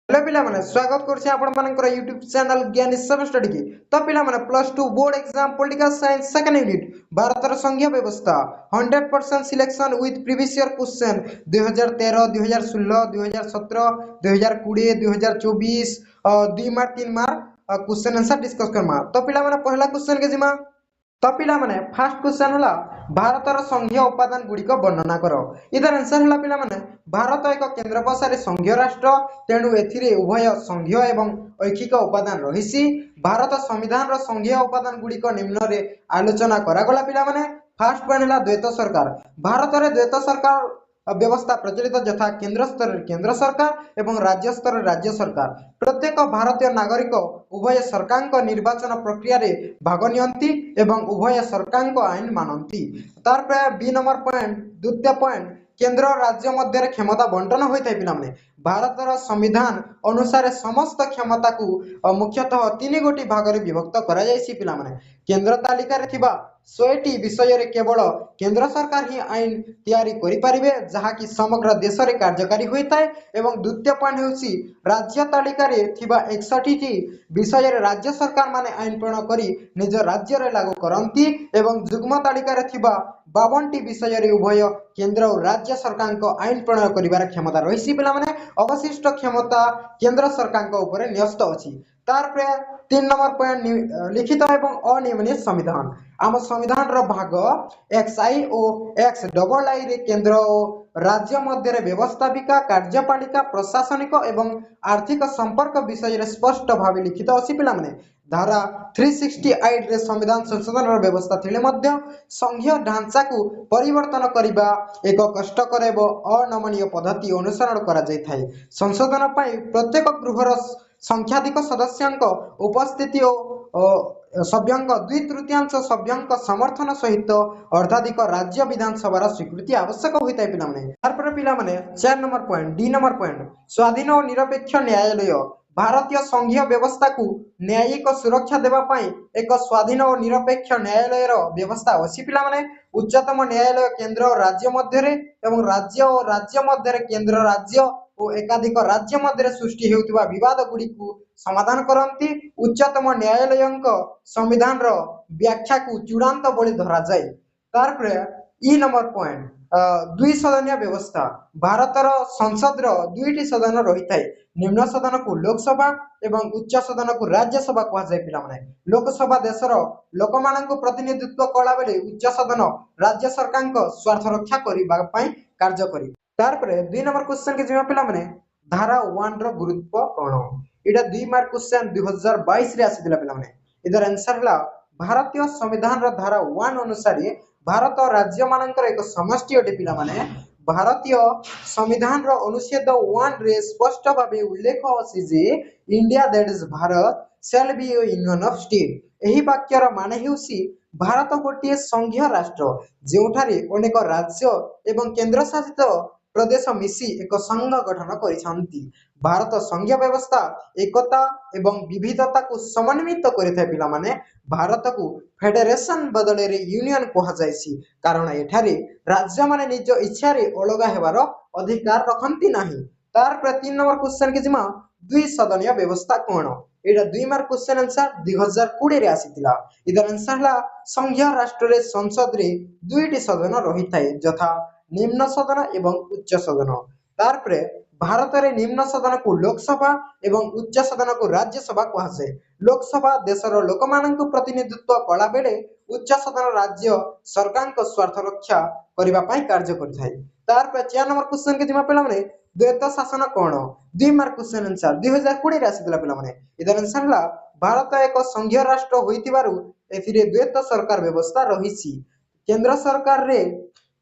Hello पिला माने स्वागत करछि आपण मानकर YouTube चैनल ज्ञानी सब स्टडी की। तो पिला माने plus 2 board exam political science second unit भारतर संघीय व्यवस्था 100% selection with previous year question 2013 2016 2017 2020 2024 2 mark 3 mark question answer discuss करमा। तो पिला माने पहला क्वेश्चन के जिमा। तो पिला माने फर्स्ट क्वेश्चन हला भारतर संघीय उपादान गुड़िक वर्णना कर। इधर आंसर हला पिला माने भारत एक केंद्र प्रसारी संघीय राष्ट्र तेणु एथिरे उभय संघीय एवं ऐच्छिक उपादान रहिसी। भारत संविधान रो संघीय उपादान गुड़िक निम्न रे आलोचना करागला पिला माने। फर्स्ट पॉइंट हला द्वैत सरकार। भारत रे द्वैत सरकार व्यवस्था प्रचलित यथा केंद्र स्तर केंद्र सरकार एवं राज्य स्तर राज्य सरकार। प्रत्येक भारतीय नागरिक उभय सरकार निर्वाचन प्रक्रिया रे भाग नियंती एवं उभय सरकार आईन मानती। तार पर बी नंबर पॉइंट द्वितीय पॉइंट केंद्र और राज्य मध्य क्षमता बंटन होता है पिला माने। भारतर संविधान अनुसार समस्त क्षमता को मुख्यतः तीन गोटी भाग रे विभक्त करा जायछि पिला माने। केंद्र तालिका रे थिबा 100टी विषय रे केवल केंद्र सरकार ही आईन तैयारी करि परिबे जहा कि समग्र देश रे कार्यकारी होता है। एवं द्वितीय पॉइंट होछि राज्य तालिका रे थिबा 61टी विषय रे राज्य सरकार माने आईन प्रणयन करी निज राज्य रे लागू करंती। एवं युग्म तालिका रे थिबा 52टी विषय रे उभय केंद्र और राज्य सरकार को आईन प्रणयन करिवार क्षमता रहिछि पिला माने। अवशिष्ट क्षमता केंद्र सरकार को ऊपर न्यस्त अछि। तार पे 3 नंबर पॉइंट लिखित एवं अनियमित संविधान। आम संविधान रो भाग XI और XII रे केंद्र और राज्य मध्य रे व्यवस्थापिका कार्यपालिका प्रशासनिक एवं आर्थिक संपर्क विषय रे स्पष्ट भाव लिखित अछि पिला माने। धारा 368 रे संविधान संशोधन व्यवस्था थिले मध्य संघीय ढांचा को परिवर्तन करिबा एक कष्टकर एवं अनमनीय पद्धति अनुसरण करा जाय थाए। संशोधन पाई प्रत्येक गृहर संख्याधिक सदस्यंक उपस्थिति और सभ्यंक 2/3 सभ्यंक समर्थन सहित अर्धाधिक राज्य विधानसभा स्वीकृति आवश्यक होता है पिला माने। तार पर पिला माने 4 number point D number point स्वाधीन और निरपेक्ष न्यायालय। भारतीय संघीय व्यवस्था को न्यायिक सुरक्षा देवा पाई एक स्वाधीन और निरपेक्ष न्यायालय रो व्यवस्था अछि पिला माने। उच्चतम न्यायालय केंद्र और राज्य मध्य रे एवं राज्य मध्य रे केंद्र राज्य और एकाधिक राज्य मध्य सृष्टि हेउतिबा विवाद गुडी को समाधान करंती। उच्चतम न्यायालय संविधान रो व्याख्या को चूड़ांत बोली धरा जाय। तार पर ई नंबर पॉइंट दुई सदनीय व्यवस्था। भारतर संसद रो दुईटी सदन रही थाए। निम्न सदन को लोकसभा एवं उच्च सदन को राज्यसभा कहा जाय पिला माने। लोकसभा देशर लोक मानक प्रतिनिधित्व कला बेले उच्च सदन राज्य सरकार को स्वार्थ रक्षा करिबा पई कार्य करी। तार पर 2 नंबर क्वेश्चन के जिमा पिला माने धारा 1 रो गुरुत्व कोन। एटा 2 मार्क क्वेश्चन 2022 रे आसीदिला पिला माने। इधर आंसर हला भारतीय संविधान रो धारा 1 अनुसार भारत राज्य मानकर एक समष्टि अटे पिला माने। भारतीय संविधान रो अनुच्छेद 1 रे स्पष्ट भाबे उल्लेख अछि जे India that is Bharat shall be a union of state. एही वाक्यर माने हेउसी भारत गोटे संघीय राष्ट्र जेउठारे अनेक राज्य एवं केंद्र शासित प्रदेश मिसी एक संघ गठन करिसंती। भारत संघीय व्यवस्था एकता एवं विविधता को समन्वित करिथाय पिला माने। भारत को फेडरेशन बदले रे यूनियन कहा जायसी कारण एठारे राज्य माने निज इच्छा रे अलगा हेबार अधिकार रखंती नाही। तार पर 3 नंबर क्वेश्चन के जिमा द्वि सदनीय व्यवस्था कोन। एटा 2 मार्क क्वेश्चन आंसर 2020 रे आसीतिला। इधर आंसर हला संघीय राष्ट्र रे संसद रे दुईटी सदन रही थाए यथा निम्न सदन एवं उच्च सदन। तार पर भारत रे निम्न सदन को लोकसभा एवं उच्च सदन को राज्यसभा कहा जाय। लोकसभा देशर लोक मानक प्रतिनिधित्व कला बेले उच्च सदन राज्य सरकार को स्वार्थ रक्षा करिबा पई कार्य करथाय। तार पर 4 नंबर क्वेश्चन के जिमा पिला माने द्वैत शासन कोन। 2 मार्क क्वेश्चन आंसर 2020 रे आसीदिला पिला माने। इधर आंसर हला भारत एक संघीय राष्ट्र होइतिबारु एथिरे द्वैत सरकार व्यवस्था रहिछि। केंद्र सरकार रे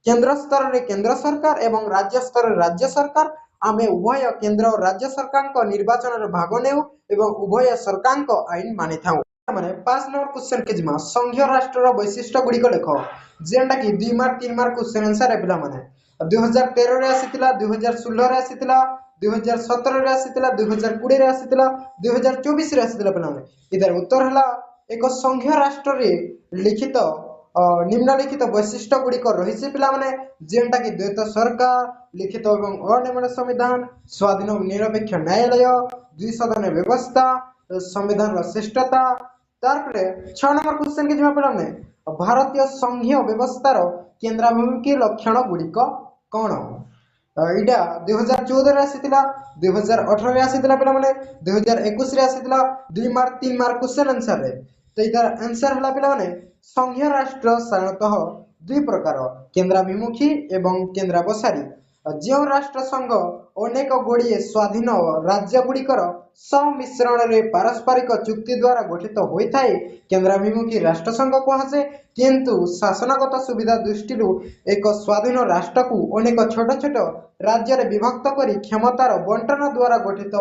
केंद्र स्तर रे केंद्र सरकार एवं राज्य स्तर रे राज्य सरकार आमे उभय केंद्र और राज्य सरकार को निर्वाचन रे भाग नेउ एवं उभय सरकार को आईन मानि थाउ। माने 5 नंबर क्वेश्चन के जिमा संघीय राष्ट्र रो वैशिष्ट्य गुडी को देखो जेंडा कि 2 मार्क 3 मार्क क्वेश्चन आंसर है पिला माने। 2013 रे आसीतिला 2016 रे आसीतिला 2017 रे आसीतिला 2020 रे आसीतिला 2024 रे आसीतिला पिला माने। इधर उत्तर हला एक संघीय राष्ट्र रे लिखित निम्नलिखित वैशिष्ट्य गुड़िक रही पिलाने जेनटा कि द्वैत सरकार लिखित एवं अनियमित संविधान स्वाधीन निरपेक्ष न्यायालय द्विसदन व्यवस्था संविधान श्रेष्ठता तारपरे 6 नंबर क्वेश्चन के जमा पिलाने भारतीय संघीय व्यवस्थार केन्द्राभिमुखी लक्षण गुड़िक कौन इटा 2014 रे आसीतिला 2018 रे आसीतिला पिला माने 2021 रे आसीतिला 2 मार्क 3 मार्क क्वेश्चन आंसर रे तो इधर आंसर हला पिला माने संघीय राष्ट्र साधारणतः दुई प्रकार केन्द्राभिमुखी एवं केन्द्रावसारी जो राष्ट्र संघ अनेक गुड़िए स्वाधीन राज्य गुड़िकर सम्मिश्रण रे पारस्परिक चुक्ति द्वारा गठित होता है केन्द्राभिमुखी राष्ट्र संघ कहुए किंतु शासनगत सुविधा दृष्टि एक स्वाधीन राष्ट्र को अनेक छोट छोट राज्य रे विभक्त करी क्षमतार बंटन द्वारा गठित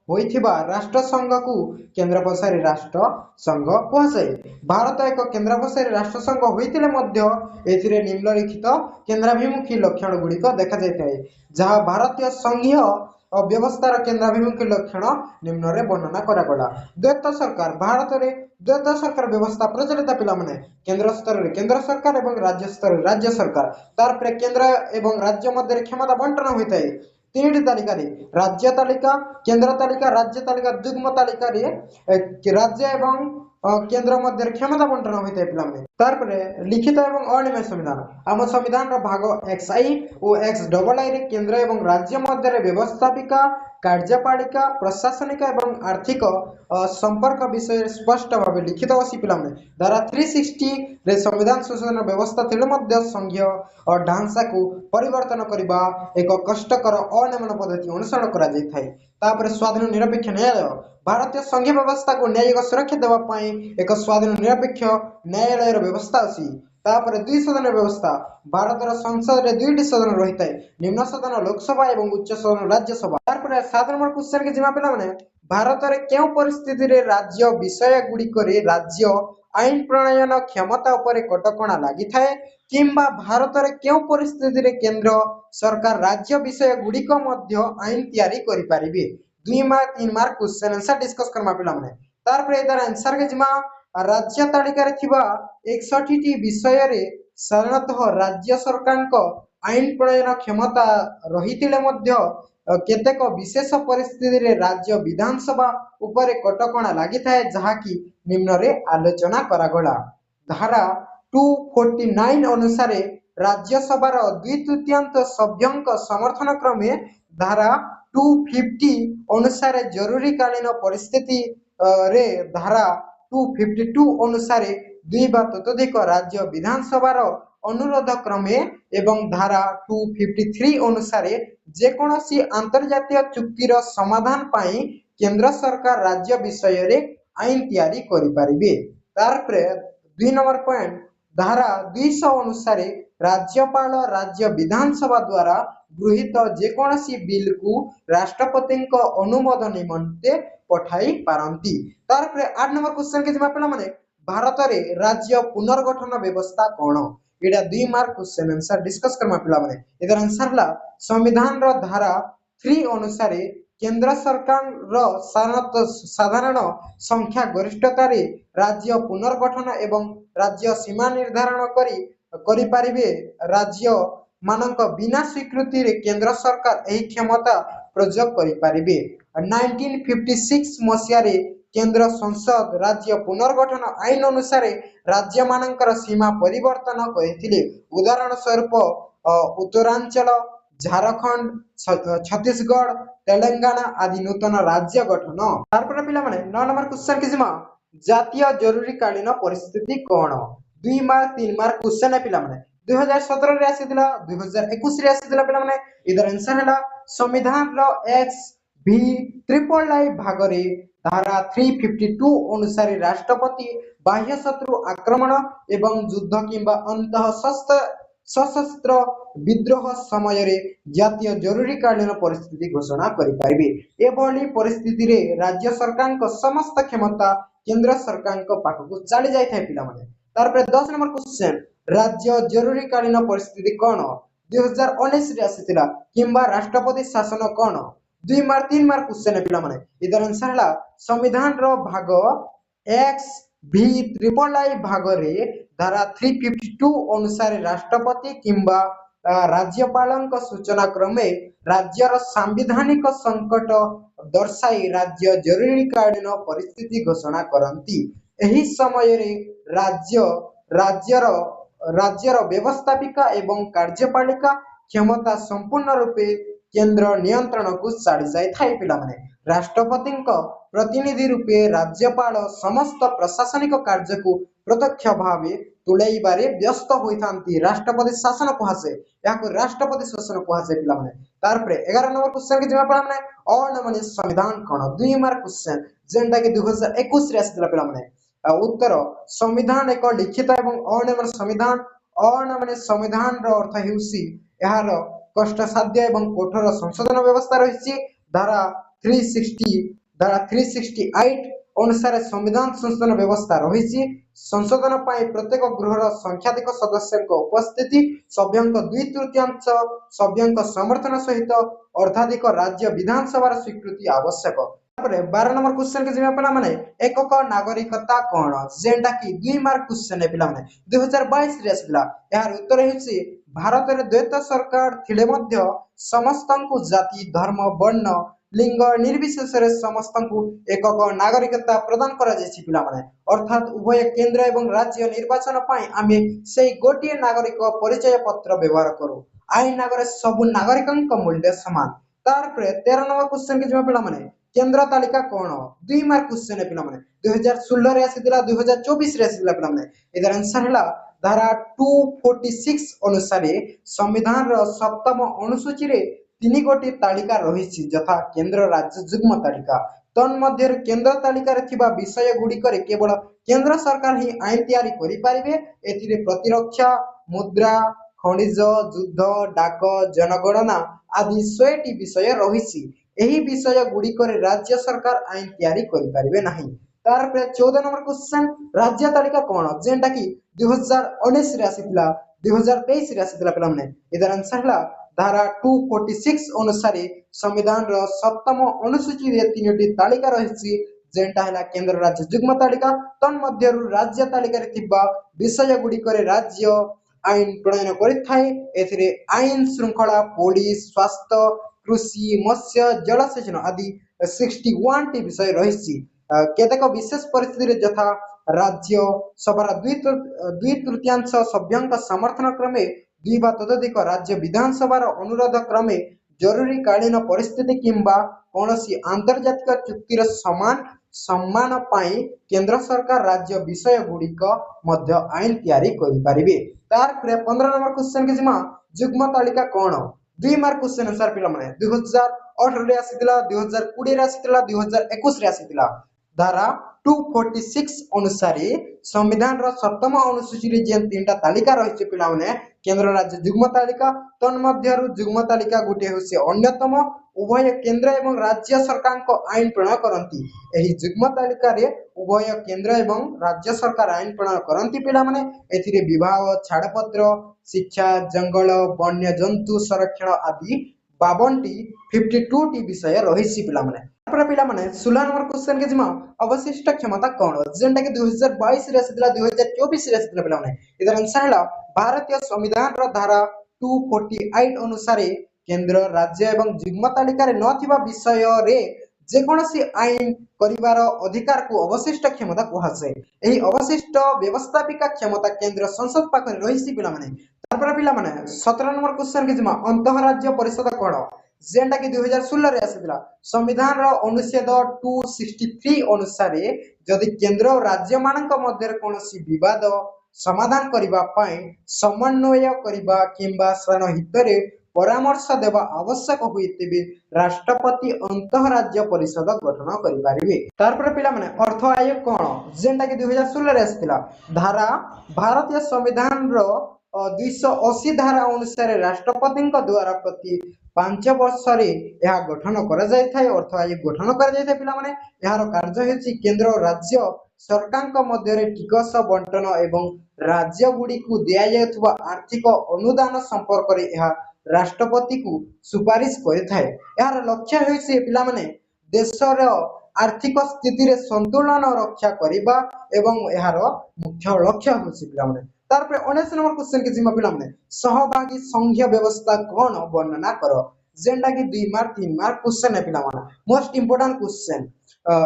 होइथिबा राष्ट्र संघ को केन्द्रावसारी राष्ट्र संघ कहुए भारत एक केन्द्रावसारी राष्ट्र संघ होइतिले मध्य एथिरे निम्नलिखित केन्द्राभिमुखी लक्षण गुड़िक देखा जाय जहाँ भारतीय संघीय व्यवस्थार केन्द्राभिमुखी लक्षण निम्न रे वर्णना करागला द्वैत सरकार भारत रे द्वैत सरकार व्यवस्था प्रचलित पिला माने केंद्र स्तर रे केंद्र सरकार एवं राज्य स्तर रे राज्य सरकार तार पर केंद्र एवं राज्य मध्य क्षमता बंटन होता है तीन तालिका रे राज्य तालिका केंद्र तालिका राज्य तालिका युग्म तालिका रे राज्य एवं केंद्र मध्य क्षमता बंटन होता है पिला माने तार पर लिखित एवं अनियमित संविधान आम संविधान रो भाग XI और XII रे केंद्र एवं राज्य मध्य रे व्यवस्थापिका कार्यपालिका प्रशासनिक एवं आर्थिक संपर्क विषय स्पष्ट भाव लिखित अछि पिला माने धारा 360 रे संविधान संशोधन व्यवस्था थिले मध्य संघीय ढांचा को परिवर्तन करबा एक कष्टकर अनियमन पद्धति अनुसरण करा जाय थाई तापर स्वाधीन निरपेक्ष न्यायालय भारतीय संघीय व्यवस्था को न्यायिक सुरक्षा देवा पई एक स्वाधीन निरपेक्ष न्यायालय रो व्यवस्था अछि तापर दुई सदन व्यवस्था भारत संसद रे दुईटी सदन रही है निम्न सदन लोकसभा एवं उच्च सदन राज्यसभा तापर 7 नंबर क्वेश्चन के जिमा पिला माने भारत रे केउ परिस्थिति रे राज्य विषय गुड़िक रे राज्य आईन प्रणयन क्षमता उपरे कटकणा लागि थाए किंबा भारत रे केउ परिस्थिति रे केंद्र सरकार राज्य विषय गुड़िक मध्य आईन तैयारी करि परिबे 2 mark 3 mark question answer discuss Karma पिला माने तार पर एदार आंसर के जिमा राज्य तालिका रे थिबा 61 टी विषय रे साधारणतः राज्य सरकार आईन प्रणयन क्षमता रहितिले मध्य केतेक विशेष परिस्थिति रे राज्य विधानसभा उपरे कटकणा लागि थाए जहा कि निम्न रे आलोचना करागला धारा 249 अनुसार राज्यसभार 2/3 सभ्यंक समर्थन क्रमे धारा 250 अनुसार जरूरीकालीन परिस्थिति रे धारा 252 अनुसार 2 बा ततोधिक राज्य विधानसभार अनुरोध क्रमे एवं धारा 253 अनुसार जेकोसी अंतर्जातीय चुक्तिर समाधान पाई केंद्र सरकार राज्य विषय रे आईन तैयारी करि परिबे तार पर 2 नंबर पॉइंट धारा 200 अनुसार राज्यपाल राज्य विधानसभा द्वारा गृहीत जेकोसी बिल को राष्ट्रपति अनुमोदन निमंते पठाई पारंती तार पर 8 नंबर क्वेश्चन के जमा पिला माने भारत रे राज्य पुनर्गठन व्यवस्था कोन एटा 2 mark question answer discuss Karma पिला माने एदर आंसर ला संविधान रो धारा 3 अनुसार केंद्र सरकार रो साधारण संख्या गरिष्ठता रे राज्य पुनर्गठन एवं राज्य सीमा निर्धारण करि पारिबे राज्य मानक बिना स्वीकृति रे केंद्र सरकार एही क्षमता प्रयोग करि पारिबे 1956 मसिया रे केंद्र संसद राज्य पुनर्गठन आईन अनुसार राज्य मानकर सीमा परिवर्तन करथिले उदाहरण स्वरूप उत्तरांचल झारखंड छत्तीसगढ़ तेलंगाना आदि नूतन राज्य गठन तार पर पिला माने 9 नंबर क्वेश्चन के जिमा जातीय जरूरीकालीन परिस्थिति कोन 2 मार्क 3 मार्क क्वेश्चन है पिला माने 2017 रे आसीतिला 2021 रे आसीतिला पिला माने इधर आंसर हैला संविधान रो XV भाग रे धारा 352 अनुसार राष्ट्रपति बाह्य शत्रु आक्रमण एवं युद्ध किंबा अंतः सशस्त्र विद्रोह समय रे जातीय जरूरीकालीन परिस्थिति घोषणा करि पारिबे एभली परिस्थिति रे राज्य सरकार को समस्त क्षमता केंद्र सरकार को पाखकु चली जाय थाय पिला माने तार पर 10 नंबर क्वेश्चन राज्य जरूरीकालीन परिस्थिति कोन 2019 रे आसीतिला किंबा राष्ट्रपति शासन कोन 2 मार्क 3 मार्क क्वेश्चन है पिला माने इधर आंसर हला संविधान रो भाग ভি ଟ୍ରିପଲ୍ ଆଇ ଭାଗରେ ଧାରା 352 ଅନୁସାରେ ରାଷ୍ଟ୍ରପତି କିମ୍ବା ରାଜ୍ୟପାଳଙ୍କ ସୂଚନା କ୍ରମେ ରାଜ୍ୟର ସାମ୍ବିଧାନିକ ସଂକଟ ଦର୍ଶାଇ ରାଜ୍ୟ ଜରୁରୀକାଳୀନ ପରିସ୍ଥିତି ଘୋଷଣା କରନ୍ତି। ଏହି ସମୟରେ ରାଜ୍ୟର ରାଜ୍ୟର ବ୍ୟବସ୍ଥାପିକା ଏବଂ କାର୍ଯ୍ୟପାଳିକା କ୍ଷମତା ସମ୍ପୂର୍ଣ୍ଣ ରୂପେ କେନ୍ଦ୍ର ନିୟନ୍ତ୍ରଣକୁ ଛାଡ଼ି ଯାଇଥାଏ। ପିଲାମାନେ ରାଷ୍ଟ୍ରପତିଙ୍କ ପ୍ରତିନିଧି ରୂପେ ରାଜ୍ୟପାଳ ସମସ୍ତ ପ୍ରଶାସନିକ କାର୍ଯ୍ୟକୁ ପ୍ରତ୍ୟକ୍ଷ ଭାବେ ତୁଲାଇବାରେ ବ୍ୟସ୍ତ ହୋଇଥାନ୍ତି। ରାଷ୍ଟ୍ରପତି ଶାସନ କୁହାଯାଏ, ଏହାକୁ ରାଷ୍ଟ୍ରପତି ଶାସନ କୁହାଯାଏ। ପିଲାମାନେ ତାପରେ 11 ନମ୍ବର କ୍ୱେଶ୍ଚନ କି ଯିବା ପିଲାମାନେ ଅଣ ମାନେ ସମ୍ବିଧାନ କଣ 2 ମାର୍କ କ୍ୱେଶ୍ଚନ ଯେନ୍ଟା କି 2021 ରେ ଆସିଥିଲା। ପିଲାମାନେ ଉତ୍ତର ସମ୍ବିଧାନ ଏକ ଲିଖିତ ଏବଂ ଅଣ ସମ୍ବିଧାନ ଅଣ ମାନେ ସମ୍ବିଧାନର ଅର୍ଥ ହେଉଛି ଏହାର କଷ୍ଟସାଧ୍ୟ ଏବଂ କଠୋର ସଂଶୋଧନ ବ୍ୟବସ୍ଥା ରହିଛି। ଧାରା 368 ଅନୁସାରେ ସମ୍ବିଧାନ ସଂଶୋଧନ ବ୍ୟବସ୍ଥା ରହିଛି। ସଂଶୋଧନ ପାଇଁ ପ୍ରତ୍ୟେକ ଗୃହର ସଂଖ୍ୟାଧିକ ସଦସ୍ୟଙ୍କ ଉପସ୍ଥିତି, ସଭ୍ୟଙ୍କ 2/3 ସଭ୍ୟଙ୍କ ସମର୍ଥନ ସହିତ ଅର୍ଦ୍ଧାଧିକ ରାଜ୍ୟ ବିଧାନସଭାର ସ୍ୱୀକୃତି ଆବଶ୍ୟକ। ତାପରେ 12 ନମ୍ବର କ୍ୱେଶ୍ଚନ କି ଯିବା ପିଲାମାନେ ଏକକ ନାଗରିକତା କଣ ଯେନ୍ଟା କି 2 ମାର୍କ କ୍ୱେଶ୍ଚନ ପିଲାମାନେ 2022 ରେ ଆସିଥିଲା। ଏହାର ଉତ୍ତର ହେଉଛି ଭାରତରେ ଦ୍ୱୈତ ସରକାର ଥିଲେ ମଧ୍ୟ ସମସ୍ତଙ୍କୁ ଜାତି, ଧର୍ମ, ବର୍ଣ୍ଣ, ଲିଙ୍ଗ ନିର୍ବିଶେଷରେ ସମସ୍ତଙ୍କୁ ଏକକ ନାଗରିକତା ପ୍ରଦାନ କରାଯାଇଛି। ପିଲାମାନେ ଅର୍ଥାତ୍ ଉଭୟ କେନ୍ଦ୍ର ଏବଂ ରାଜ୍ୟ ନିର୍ବାଚନ ପାଇଁ ଆମେ ସେଇ ଗୋଟିଏ ନାଗରିକ ପରିଚୟ ପତ୍ର ବ୍ୟବହାର କରୁ। ଆଇନ ଆଗରେ ସବୁ ନାଗରିକଙ୍କ ମୂଲ୍ୟ ସମାନ। ତାପରେ 13 ନମ୍ବର କ୍ୱେଶ୍ଚନ କି ଯିବା ପିଲାମାନେ କେନ୍ଦ୍ର ତାଲିକା କଣ 2 ମାର୍କ କ୍ୱେଶ୍ଚନ ପିଲାମାନେ 2016 ରେ ଆସିଥିଲା 2024 ରେ ଆସିଥିଲା। ପିଲାମାନେ ଏହାର ଆନ୍ସର ହେଲା ଧାରା 246 ଅନୁସାରେ ସମ୍ବିଧାନର 7ମ ଅନୁସୂଚୀରେ 3 ଗୋଟି ତାଲିକା ରହିଛି ଯଥା କେନ୍ଦ୍ର, ରାଜ୍ୟ, ଯୁଗ୍ମ ତାଲିକା। ତନ୍ମଧ୍ୟରୁ କେନ୍ଦ୍ର ତାଲିକାରେ ଥିବା ବିଷୟ ଗୁଡ଼ିକରେ କେବଳ କେନ୍ଦ୍ର ସରକାର ହିଁ ଆଇନ ତିଆରି କରିପାରିବେ। ଏଥିରେ ପ୍ରତିରକ୍ଷା, ମୁଦ୍ରା, ଖଣିଜ, ଯୁଦ୍ଧ, ଡାକ, ଜନଗଣନା ଆଦି 100ଟି ବିଷୟ ରହିଛି। ଏହି ବିଷୟ ଗୁଡ଼ିକରେ ରାଜ୍ୟ ସରକାର ଆଇନ ତିଆରି କରିପାରିବେ ନାହିଁ। ତାପରେ 14 ନମ୍ବର କ୍ୱେଶ୍ଚନ ରାଜ୍ୟ ତାଲିକା କଣ ଯେନ୍ଟା କି 2019 ରେ ଆସିଥିଲା 2023 ରେ ଆସିଥିଲା। ପିଲାମାନେ ଏହାର ଆନ୍ସର ହେଲା ଧାରା 246 ଅନୁସାରେ ସମ୍ବିଧାନର 7ମ ଅନୁସୂଚୀରେ 3ଟି ତାଲିକା ରହିଛି ଯେନ୍ଟା ହେଲା କେନ୍ଦ୍ର, ରାଜ୍ୟ, ଯୁଗ୍ମ ତାଲିକା। ତନ୍ମଧ୍ୟରୁ ରାଜ୍ୟ ତାଲିକାରେ ଥିବା ବିଷୟ ଗୁଡ଼ିକରେ ରାଜ୍ୟ ଆଇନ ପ୍ରଣୟନ କରିଥାଏ। ଏଥିରେ ଆଇନ ଶୃଙ୍ଖଳା, ପୋଲିସ, ସ୍ୱାସ୍ଥ୍ୟ, କୃଷି, ମତ୍ସ୍ୟ, ଜଳସେଚନ ଆଦି 61ଟି ବିଷୟ ରହିଛି। କେତେକ ବିଶେଷ ପରିସ୍ଥିତିରେ ଯଥା ରାଜ୍ୟ ସଭାର 2/3 ସଭ୍ୟଙ୍କ ସମର୍ଥନ କ୍ରମେ 2 ବା ତତୋଧିକ ରାଜ୍ୟ ବିଧାନସଭାର ଅନୁରୋଧ କ୍ରମେ ଜରୁରୀକାଳୀନ ପରିସ୍ଥିତି କିମ୍ବା କୌଣସି ଆନ୍ତର୍ଜାତିକ ଚୁକ୍ତିର ସମ୍ମାନ ପାଇଁ କେନ୍ଦ୍ର ସରକାର ରାଜ୍ୟ ବିଷୟ ଗୁଡ଼ିକ ମଧ୍ୟ ଆଇନ ତିଆରି କରିପାରିବେ। ତାପରେ 15 ନମ୍ବର କ୍ୱେଶ୍ଚନ କି ଯିମା ଯୁଗ୍ମ ତାଲିକା କଣ 2 ମାର୍କ କ୍ୱେଶ୍ଚନ ଆନ୍ସର ପିଲାମାନେ 2018 ରେ ଆସିଥିଲା, 2020 ରେ ଆସିଥିଲା, 2021 ରେ ଆସିଥିଲା। ଧାରା 246 ଅନୁସାରେ ସମ୍ବିଧାନର 7ମ ଅନୁସୂଚୀରେ ଯେଉଁ 3ଟା ତାଲିକା ରହିଛି ପିଲାମାନେ କେନ୍ଦ୍ର, ରାଜ୍ୟ, ଯୁଗ୍ମ ତାଲିକା। ତନ୍ମଧ୍ୟରୁ ଯୁଗ୍ମ ତାଲିକା ଗୋଟିଏ ହେଉଛି ଅନ୍ୟତମ। ଉଭୟ କେନ୍ଦ୍ର ଏବଂ ରାଜ୍ୟ ସରକାରଙ୍କ ଆଇନ ପ୍ରଣୟନ କରନ୍ତି। ଏହି ଯୁଗ୍ମ ତାଲିକାରେ ଉଭୟ କେନ୍ଦ୍ର ଏବଂ ରାଜ୍ୟ ସରକାର ଆଇନ ପ୍ରଣୟନ କରନ୍ତି। ପିଲାମାନେ ଏଥିରେ ବିବାହ, ଛାଡ଼ପତ୍ର, ଶିକ୍ଷା, ଜଙ୍ଗଲ, ବନ୍ୟଜନ୍ତୁ ସଂରକ୍ଷଣ ଆଦି 52ଟି ବିଷୟ ରହିଛି। ପିଲାମାନେ ତାପରେ ପିଲାମାନେ 16 ନମ୍ବର କ୍ୱେଶ୍ଚନ କି ଯିମା ଅବଶିଷ୍ଟ କ୍ଷମତା କଣ ଯେନ୍ଟା କି 2022 ରେ ଆସିଥିଲା 2024 ରେ ଆସିଥିଲା। ପିଲାମାନେ ଏହାର ଆନ୍ସର ହେଲା ଭାରତୀୟ ସମ୍ବିଧାନର ଧାରା 248 ଅନୁସାରେ କେନ୍ଦ୍ର, ରାଜ୍ୟ ଏବଂ ଯୁଗ୍ମ ତାଲିକାରେ ନଥିବା ବିଷୟରେ ଯେକୌଣସି ଆଇନ କରିବାର ଅଧିକାରକୁ ଅବଶିଷ୍ଟ କ୍ଷମତା କୁହାଯାଏ। ଏହି ଅବଶିଷ୍ଟ ବ୍ୟବସ୍ଥାପିକା କ୍ଷମତା କେନ୍ଦ୍ର ସଂସଦ ପାଖରେ ରହିଛି। ପିଲାମାନେ ତାପରେ ପିଲାମାନେ 17 ନମ୍ବର କ୍ୱେଶ୍ଚନ କି ଯିମା ଅନ୍ତଃରାଜ୍ୟ ପରିଷଦ କଣ ଯେନ୍ଟା କି 2016 ରେ ଆସିଥିଲା। ସମ୍ବିଧାନର ଅନୁଚ୍ଛେଦ 263 ଅନୁସାରେ ଯଦି କେନ୍ଦ୍ର ଓ ରାଜ୍ୟମାନଙ୍କ ମଧ୍ୟରେ କୌଣସି ବିବାଦ ସମାଧାନ କରିବା ପାଇଁ ସମନ୍ୱୟ କରିବା କିମ୍ବା ସେମାନଙ୍କ ହିତରେ ପରାମର୍ଶ ଦେବା ଆବଶ୍ୟକ ହୁଏ ତେବେ ରାଷ୍ଟ୍ରପତି ଅନ୍ତଃରାଜ୍ୟ ପରିଷଦ ଗଠନ କରିପାରିବେ। ତାପରେ ପିଲାମାନେ ଅର୍ଥ ଆୟୋଗ କଣ ଯେନ୍ଟା କି 2016 ରେ ଆସିଥିଲା। ଧାରା ଭାରତୀୟ ସମ୍ବିଧାନର 280 ଧାରା ଅନୁସାରେ ରାଷ୍ଟ୍ରପତିଙ୍କ ଦ୍ୱାରା ପ୍ରତି 5 ବର୍ଷରେ ଏହା ଗଠନ କରାଯାଇଥାଏ। ଅର୍ଥ ଆୟୋଗ ଗଠନ କରାଯାଇଥାଏ। ପିଲାମାନେ ଏହାର କାର୍ଯ୍ୟ ହେଉଛି କେନ୍ଦ୍ର ଓ ରାଜ୍ୟ ସରକାରଙ୍କ ମଧ୍ୟରେ ଟିକସ ବଣ୍ଟନ ଏବଂ ରାଜ୍ୟ ଗୁଡ଼ିକୁ ଦିଆଯାଉଥିବା ଆର୍ଥିକ ଅନୁଦାନ ସମ୍ପର୍କରେ ଏହା ରାଷ୍ଟ୍ରପତିକୁ ସୁପାରିଶ କରିଥାଏ। ଏହାର ଲକ୍ଷ୍ୟ ହେଉଛି ପିଲାମାନେ ଦେଶର आर्थिक स्थिति रे संतुलन रक्षा करिबा एवं एहार मुख्य लक्ष्य होछि पिला माने। तार पे 19 नंबर क्वेश्चन के जिमा पिला माने सहभागी संघीय व्यवस्था कोन वर्णना करो जेंडा कि 2 मार्क 3 मार्क क्वेश्चन है पिला माने मोस्ट इंपोर्टेंट क्वेश्चन।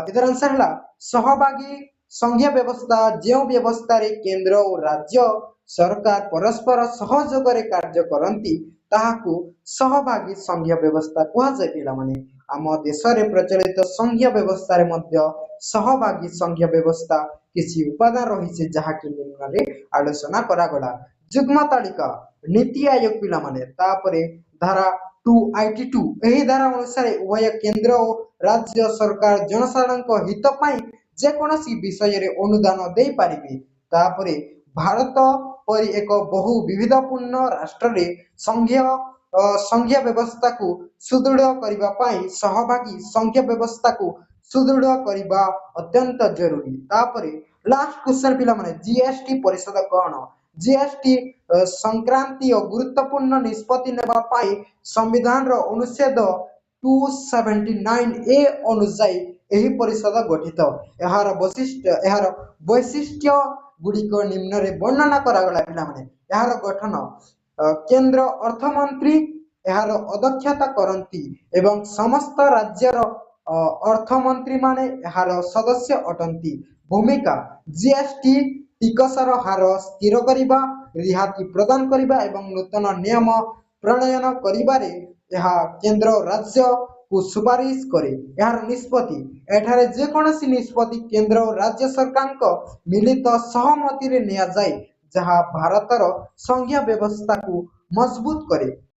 इधर आंसर हला सहभागी संघीय व्यवस्था जो व्यवस्था रे केंद्र और राज्य सरकार परस्पर सहयोग रे कार्य करंती ताहाकू सहभागी संघीय व्यवस्था कुहा जाय पिला माने। आम देश रे प्रचलित संघीय व्यवस्था रे मध्य सहभागी संघीय व्यवस्था किसी उपादान रही जहा कि निम्न रे आलोचना करा गला। जुग्म तालिका नीति आयोग पिला माने तापरे धारा 282 एही धारा अनुसार उभय केंद्र और राज्य सरकार जनसाधारण हित पाई जे कोनोसी विषय रे अनुदान दे पारिबे। तापरे भारत परि एक बहु विविधपूर्ण राष्ट्र रे संघीय व्यवस्था को सुदृढ़ करिबा पाई सहभागी संघीय व्यवस्था को सुदृढ़ करिबा अत्यंत जरूरी। तापरे लास्ट क्वेश्चन पिला माने जीएसटी परिषद कोन जीएसटी संक्रांति और गुरुत्वपूर्ण निष्पत्ति नेबा पाई संविधान रो अनुच्छेद 279 ए अनुसार एही परिषद गठित। एहार वैशिष्ट्य गुड़िक निम्न रे वर्णना करा गला पिला माने। एहार गठन केंद्र अर्थमंत्री एहार अध्यक्षता करंती एवं समस्त राज्यर अर्थमंत्री माने एहार सदस्य अटंती। भूमिका जीएसटी टिकसर हार स्थिर करिबा रिहाती प्रदान करिबा एवं नूतन नियम प्रणयन करिबारे यह केंद्र राज्य को सुपारिश करे। यार निष्पत्ति एठारे जे कोनोसी निष्पत्ति केंद्र और राज्य सरकार को मिलित सहमति रे निया जाय जहा भारतर संघीय व्यवस्था को मजबूत करे।